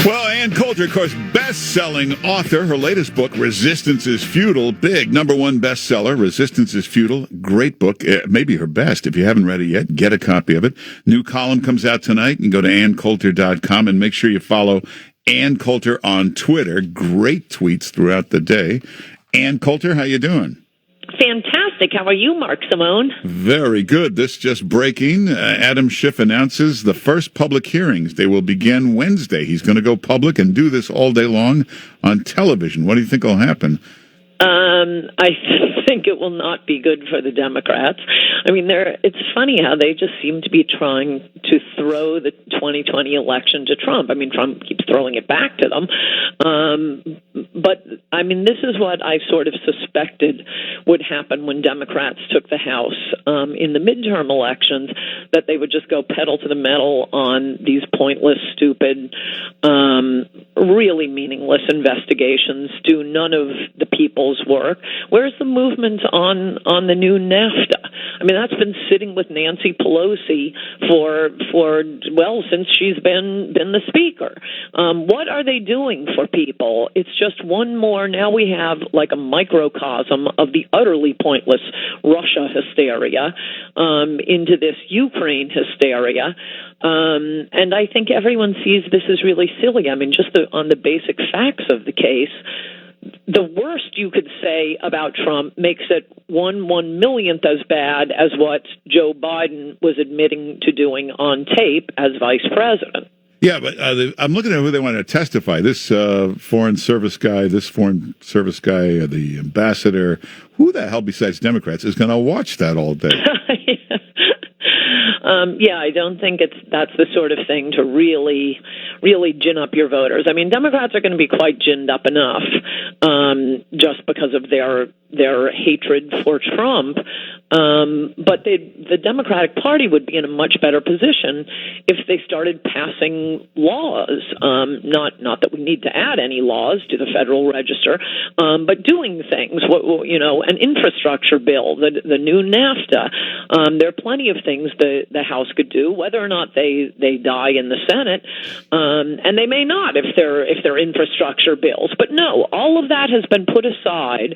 Well, Ann Coulter, of course, best-selling author. Her latest book, Resistance is Futile, big #1 bestseller. Resistance is Futile, great book. Maybe her best. If you haven't read it yet, get a copy of it. New column comes out tonight. You can go to anncoulter.com and make sure you follow Ann Coulter on Twitter. Great tweets throughout the day. Ann Coulter, how you doing? Fantastic. How are you, Mark Simone? Very good. This just breaking. Adam Schiff announces the first public hearings. They will begin Wednesday. He's going to go public and do this all day long on television. What do you think will happen? I think it will not be good for the Democrats. I mean, it's funny how they just seem to be trying to throw the 2020 election to Trump. I mean, Trump keeps throwing it back to them. But, I mean, this is what I sort of suspected would happen when Democrats took the House in the midterm elections, that they would just go pedal to the metal on these pointless, stupid, really meaningless investigations, do none of the people's work. Where's the movement on the new NAFTA? I mean, that's been sitting with Nancy Pelosi for since she's been the speaker. What are they doing for people? It's just one more. Now we have like a microcosm of the utterly pointless Russia hysteria into this Ukraine hysteria. And I think everyone sees this as really silly. I mean, just on the basic facts of the case, the worst you could say about Trump makes it 1/1,000,000th as bad as what Joe Biden was admitting to doing on tape as vice president. Yeah, but I'm looking at who they want to testify. This foreign service guy, the ambassador, who the hell besides Democrats is going to watch that all day? Yeah, I don't think that's the sort of thing to really gin up your voters. I mean, Democrats are going to be quite ginned up enough just because of their hatred for Trump. But the Democratic Party would be in a much better position if they started passing laws. Not that we need to add any laws to the Federal Register, but doing things. An infrastructure bill, the new NAFTA. There are plenty of things the House could do, whether or not they die in the Senate, and they may not if they're infrastructure bills. But no, all of that has been put aside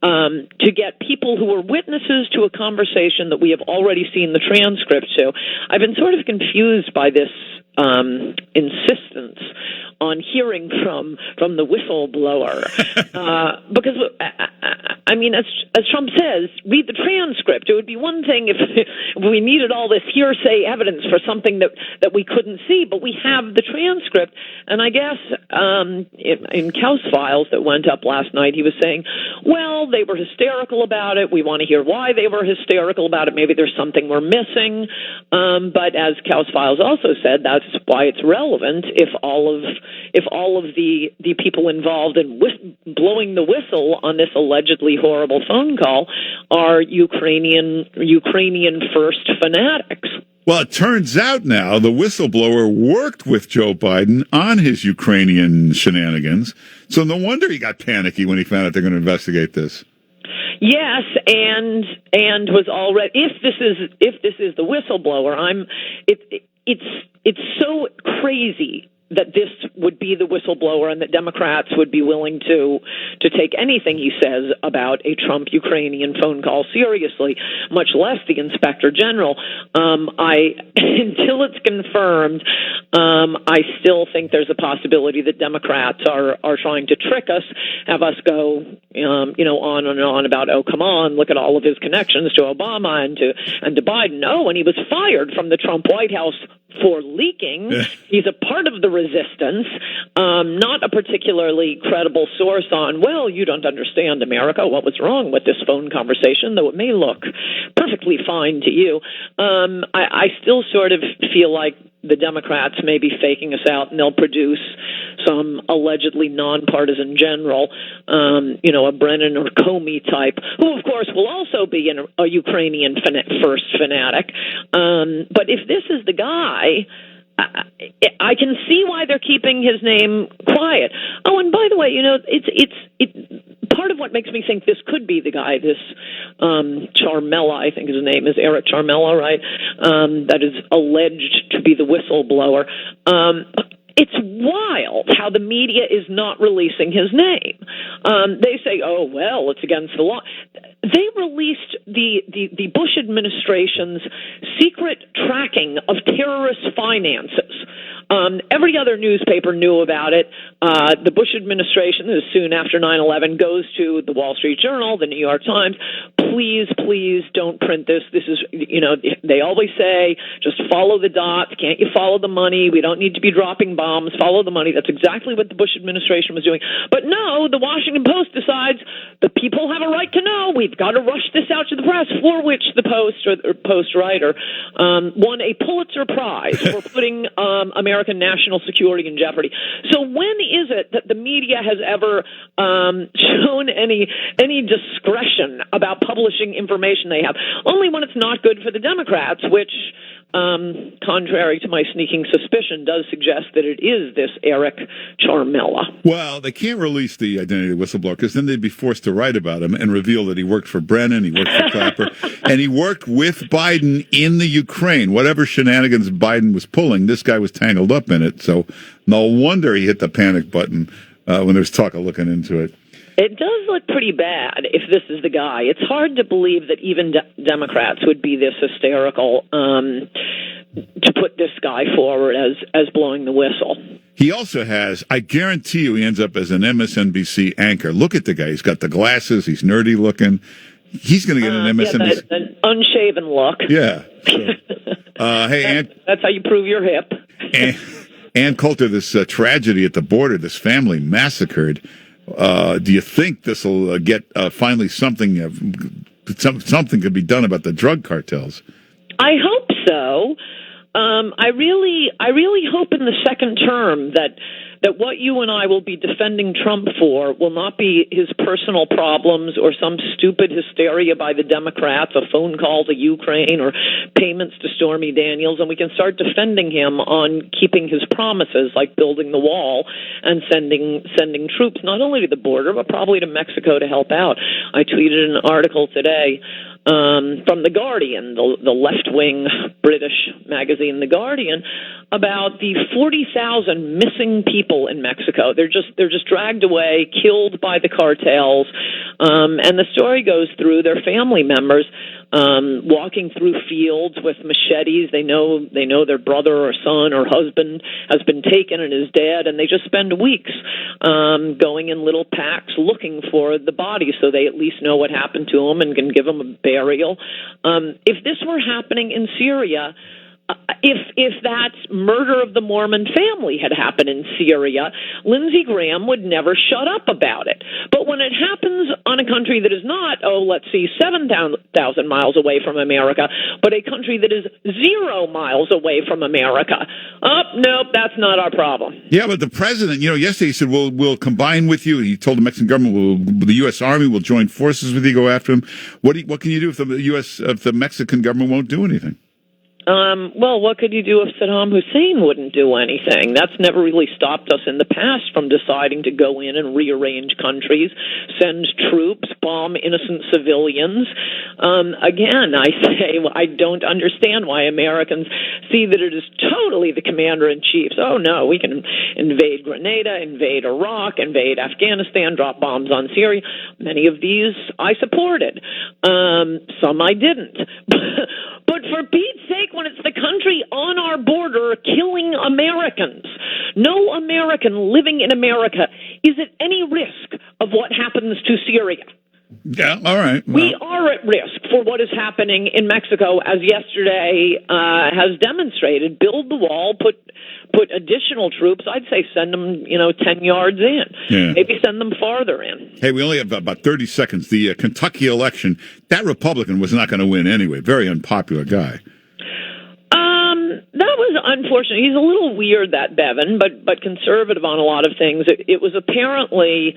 to get people who were witnesses to a conversation that we have already seen the transcript to. I've been sort of confused by this insistence on hearing from the whistleblower, because I mean, as Trump says, read the transcript. It would be one thing if we needed all this hearsay evidence for something that we couldn't see, but we have the transcript. And I guess in Kaus files that went up last night, he was saying, well, they were hysterical about it. We want to hear why they were hysterical about it. Maybe there's something we're missing. But as Kaus files also said, that's why it's relevant if all of the people involved in blowing the whistle on this allegedly horrible phone call are Ukrainian first fanatics. Well, it turns out now the whistleblower worked with Joe Biden on his Ukrainian shenanigans. So no wonder he got panicky when he found out they're going to investigate this. Yes, and was already if this is the whistleblower, it's so crazy that this would be the whistleblower and that Democrats would be willing to take anything he says about a Trump-Ukrainian phone call seriously, much less the Inspector General. Until it's confirmed, I still think there's a possibility that Democrats are trying to trick us, have us go, on and on about, oh, come on, look at all of his connections to Obama and to Biden. Oh, and he was fired from the Trump White House for leaking. He's a part of the resistance, not a particularly credible source on, well, you don't understand, America, what was wrong with this phone conversation, though it may look perfectly fine to you. I still sort of feel like the Democrats may be faking us out, and they'll produce some allegedly nonpartisan general, a Brennan or Comey type, who, of course, will also be a Ukrainian first fanatic. But if this is the guy, I can see why they're keeping his name quiet. Oh, and by the way, it's part of what makes me think this could be the guy, this Charmella, I think his name is Eric Charmella, right? That is alleged to be the whistleblower. it's wild how the media is not releasing his name. They say, oh, well, it's against the law. They released the Bush administration's secret tracking of terrorist finances. Every other newspaper knew about it. The Bush administration, this is soon after 9/11, goes to the Wall Street Journal, the New York Times. Please don't print this. This is, they always say, just follow the dots. Can't you follow the money? We don't need to be dropping bombs. Follow the money. That's exactly what the Bush administration was doing. But no, the Washington Post decides the people have a right to know. We've got to rush this out to the press, for which the Post or Post writer won a Pulitzer Prize for putting American national security in jeopardy. So when is it that the media has ever shown any discretion about publishing information they have? Only when it's not good for the Democrats, which, contrary to my sneaking suspicion, does suggest that it is this Eric Charmella. Well, they can't release the identity of the whistleblower because then they'd be forced to write about him and reveal that he worked for Brennan, he worked for Clapper, and he worked with Biden in the Ukraine. Whatever shenanigans Biden was pulling, this guy was tangled up in it. So no wonder he hit the panic button when there was talk of looking into it. It does look pretty bad if this is the guy. It's hard to believe that even Democrats would be this hysterical to put this guy forward as blowing the whistle. He also has, I guarantee you, he ends up as an MSNBC anchor. Look at the guy. He's got the glasses. He's nerdy looking. He's going to get an MSNBC. Yeah, an unshaven look. Yeah. So, hey, that's how you prove you're hip. Ann Coulter, this tragedy at the border, this family massacred. Do you think this will get finally something could be done about the drug cartels? I hope so. I really hope in the second term that what you and I will be defending Trump for will not be his personal problems or some stupid hysteria by the Democrats, a phone call to Ukraine or payments to Stormy Daniels, and we can start defending him on keeping his promises, like building the wall and sending troops not only to the border but probably to Mexico to help out. I tweeted an article today from The Guardian, the left-wing British magazine, The Guardian, about the 40,000 missing people in Mexico. They're just dragged away, killed by the cartels, and the story goes through their family members walking through fields with machetes. They know their brother or son or husband has been taken and is dead, and they just spend weeks going in little packs looking for the body so they at least know what happened to them and can give them a burial. If this were happening in Syria, if that murder of the Mormon family had happened in Syria, Lindsey Graham would never shut up about it. But when it happens on a country that is not, 7,000 miles away from America, but a country that is 0 miles away from America, nope, that's not our problem. Yeah, but the president, yesterday he said, we'll combine with you. He told the Mexican government, the U.S. Army will join forces with you, go after him. What can you do if the Mexican government won't do anything? Well, what could you do if Saddam Hussein wouldn't do anything? That's never really stopped us in the past from deciding to go in and rearrange countries, send troops, bomb innocent civilians. Again, I say I don't understand why Americans see that it is totally the commander-in-chief. Oh, no, we can invade Grenada, invade Iraq, invade Afghanistan, drop bombs on Syria. Many of these I supported. Some I didn't. But for Pete's sake, when it's the country on our border killing Americans, no American living in America is at any risk of what happens to Syria. Yeah, all right. Well, we are at risk for what is happening in Mexico, as yesterday has demonstrated. Build the wall, put additional troops. I'd say send them, 10 yards in. Yeah. Maybe send them farther in. Hey, we only have about 30 seconds. The Kentucky election, that Republican was not going to win anyway. Very unpopular guy. That was unfortunate. He's a little weird, that Bevin, but conservative on a lot of things. It was apparently,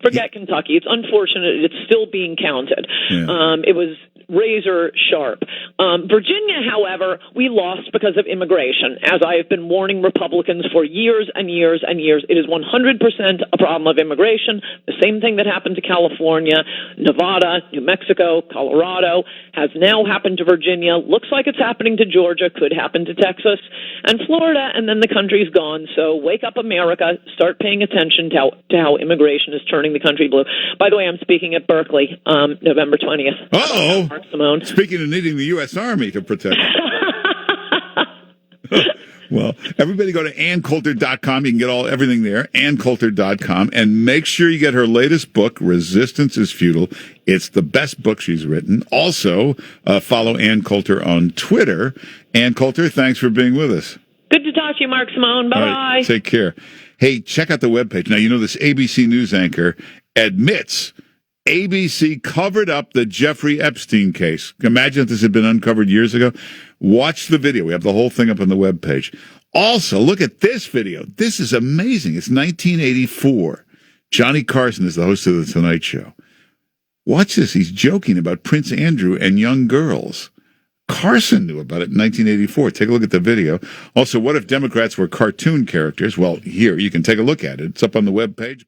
forget Kentucky. It's unfortunate it's still being counted. Yeah. It was razor sharp. Virginia, however, we lost because of immigration. As I have been warning Republicans for years and years and years, it is 100% a problem of immigration. The same thing that happened to California, Nevada, New Mexico, Colorado has now happened to Virginia. Looks like it's happening to Georgia, could happen to Texas and Florida, and then the country's gone. So wake up, America. Start paying attention to how immigration is turning the country blue. By the way, I'm speaking at Berkeley, November 20th. Uh-oh. Mark Simone. Speaking of needing the U.S. Army to protect Well, everybody go to AnnCoulter.com. You can get everything there, AnnCoulter.com, and make sure you get her latest book, Resistance is Futile. It's the best book she's written. Also, follow Ann Coulter on Twitter. Ann Coulter, thanks for being with us. Good to talk to you, Mark Simone. Bye-bye. All right, take care. Hey, check out the webpage. Now, you know this ABC News anchor admits ABC covered up the Jeffrey Epstein case. Imagine if this had been uncovered years ago. Watch the video. We have the whole thing up on the webpage. Also, look at this video. This is amazing. It's 1984. Johnny Carson is the host of The Tonight Show. Watch this. He's joking about Prince Andrew and young girls. Carson knew about it in 1984. Take a look at the video. Also, what if Democrats were cartoon characters? Well, here, you can take a look at it. It's up on the webpage.